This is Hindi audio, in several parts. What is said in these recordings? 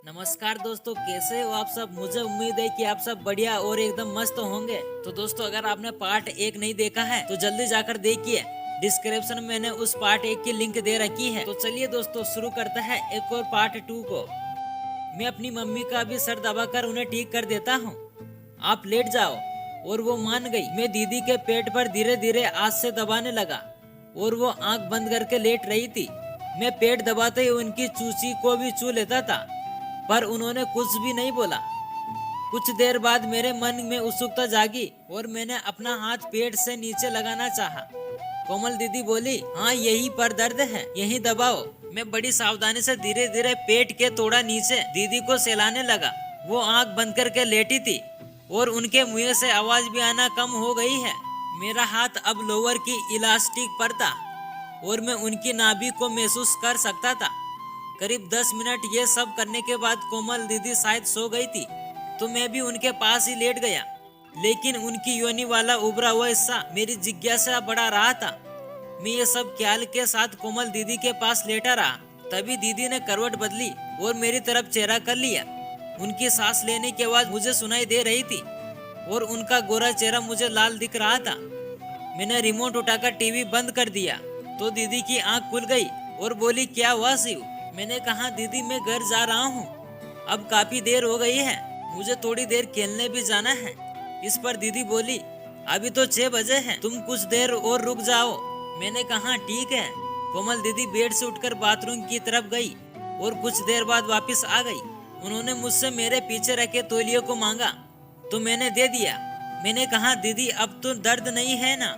नमस्कार दोस्तों, कैसे हो आप सब। मुझे उम्मीद है कि आप सब बढ़िया और एकदम मस्त होंगे। तो दोस्तों, अगर आपने पार्ट 1 नहीं देखा है तो जल्दी जाकर देखिए। डिस्क्रिप्शन में मैंने उस पार्ट 1 की लिंक दे रखी है। तो चलिए दोस्तों, शुरू करते हैं एक और पार्ट 2 को। मैं अपनी मम्मी का भी सर दबाकर उन्हें ठीक कर देता हूँ। आप लेट जाओ। और वो मान गई। मैं दीदी के पेट पर धीरे धीरे हाथ से दबाने लगा और वो आंख बंद करके लेट रही थी। मैं पेट दबाते ही उनकी चूची को भी छू लेता था, पर उन्होंने कुछ भी नहीं बोला। कुछ देर बाद मेरे मन में उत्सुकता जागी और मैंने अपना हाथ पेट से नीचे लगाना चाहा। कोमल दीदी बोली, हाँ यही पर दर्द है, यही दबाओ। मैं बड़ी सावधानी से धीरे धीरे पेट के थोड़ा नीचे दीदी को सहलाने लगा। वो आंख बंद करके लेटी थी और उनके मुंह से आवाज भी आना कम हो गई है। मेरा हाथ अब लोअर की इलास्टिक पर था और मैं उनकी नाभि को महसूस कर सकता था। करीब 10 मिनट ये सब करने के बाद कोमल दीदी शायद सो गई थी, तो मैं भी उनके पास ही लेट गया। लेकिन उनकी योनि वाला उभरा हुआ हिस्सा मेरी जिज्ञासा बढ़ा रहा था। मैं ये सब ख्याल के साथ कोमल दीदी के पास लेटा रहा। तभी दीदी ने करवट बदली और मेरी तरफ चेहरा कर लिया। उनकी सांस लेने की आवाज मुझे सुनाई दे रही थी और उनका गोरा चेहरा मुझे लाल दिख रहा था। मैंने रिमोट उठाकर टीवी बंद कर दिया तो दीदी की आंख खुल गई और बोली, क्या हुआ शिव। मैंने कहा, दीदी मैं घर जा रहा हूँ, अब काफी देर हो गई है, मुझे थोड़ी देर खेलने भी जाना है। इस पर दीदी बोली, अभी तो 6 बजे हैं, तुम कुछ देर और रुक जाओ। मैंने कहा, ठीक है। कोमल दीदी बेड से उठकर बाथरूम की तरफ गई और कुछ देर बाद वापस आ गई। उन्होंने मुझसे मेरे पीछे रखे तौलिए को मांगा तो मैंने दे दिया। मैंने कहा, दीदी अब तो दर्द नहीं है ना।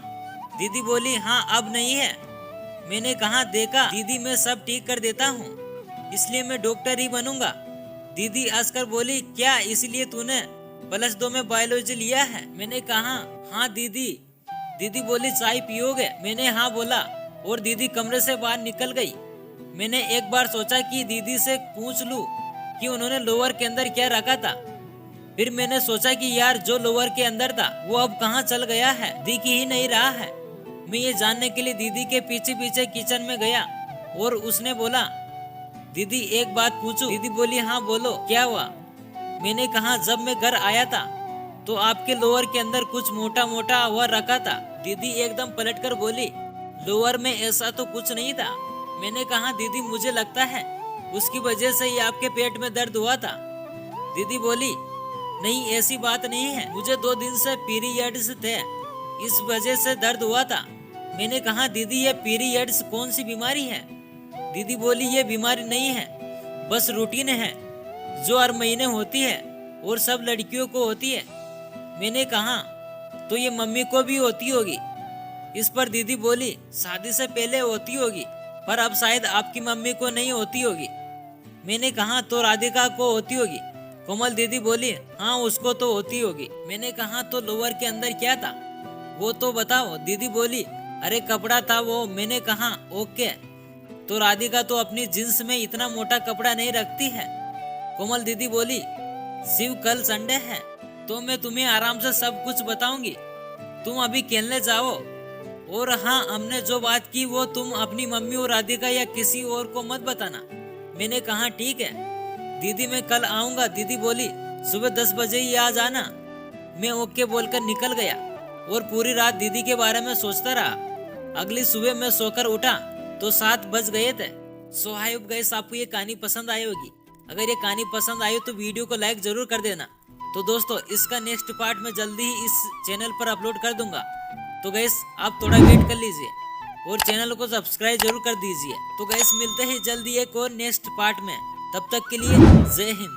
दीदी बोली, हाँ अब नहीं है। मैंने कहा, देखा दीदी मैं सब ठीक कर देता हूँ, इसलिए मैं डॉक्टर ही बनूंगा। दीदी हंसकर बोली, क्या इसलिए तूने +2 में बायोलॉजी लिया है। मैंने कहा, हाँ दीदी। दीदी बोली, चाय पियोगे। मैंने हाँ बोला और दीदी कमरे से बाहर निकल गई। मैंने एक बार सोचा कि दीदी से पूछ लूं कि उन्होंने लोअर के अंदर क्या रखा था। फिर मैंने सोचा कि यार जो लोअर के अंदर था वो अब कहाँ चल गया है, दिख ही नहीं रहा है। मैं ये जानने के लिए दीदी के पीछे पीछे किचन में गया और उसने बोला, दीदी एक बात पूछूं। दीदी बोली, हाँ बोलो, क्या हुआ। मैंने कहा, जब मैं घर आया था तो आपके लोअर के अंदर कुछ मोटा मोटा हुआ रखा था। दीदी एकदम पलटकर बोली, लोअर में ऐसा तो कुछ नहीं था। मैंने कहा, दीदी मुझे लगता है उसकी वजह से ही आपके पेट में दर्द हुआ था। दीदी बोली, नहीं ऐसी बात नहीं है, मुझे 2 दिन से पीरियड्स थे, इस वजह से दर्द हुआ था। मैंने कहा, दीदी ये पीरियड्स कौन सी बीमारी है। दीदी बोली, ये बीमारी नहीं है, बस रूटीन है जो हर महीने होती है और सब लड़कियों को होती है। मैंने कहा, तो ये मम्मी को भी होती होगी। इस पर दीदी बोली, शादी से पहले होती होगी, पर अब शायद आपकी मम्मी को नहीं होती होगी। मैंने कहा, तो राधिका को होती होगी। कोमल दीदी बोली, हाँ उसको तो होती होगी। मैंने कहा, तो लोअर के अंदर क्या था वो तो बताओ। दीदी बोली, अरे कपड़ा था वो। मैंने कहा, ओके। तो राधिका तो अपनी जींस में इतना मोटा कपड़ा नहीं रखती है। कोमल दीदी बोली, शिव कल संडे है तो मैं तुम्हें आराम से सब कुछ बताऊंगी, तुम अभी खेलने जाओ। और हाँ, हमने जो बात की वो तुम अपनी मम्मी और राधिका या किसी और को मत बताना। मैंने कहा, ठीक है दीदी मैं कल आऊंगा। दीदी बोली, सुबह 10 बजे ही आ जाना। मैं ओके बोलकर निकल गया और पूरी रात दीदी के बारे में सोचता रहा। अगली सुबह मैं सोकर उठा तो 7 बज गए थे। सो आई होप गाइस आपको ये कहानी पसंद आई होगी। अगर ये कहानी पसंद आई तो वीडियो को लाइक जरूर कर देना। तो दोस्तों, इसका नेक्स्ट पार्ट मैं जल्दी ही इस चैनल पर अपलोड कर दूंगा। तो गाइस आप थोड़ा वेट कर लीजिए और चैनल को सब्सक्राइब जरूर कर दीजिए। तो गाइस मिलते हैं जल्दी एक और नेक्स्ट पार्ट में, तब तक के लिए जय हिंद।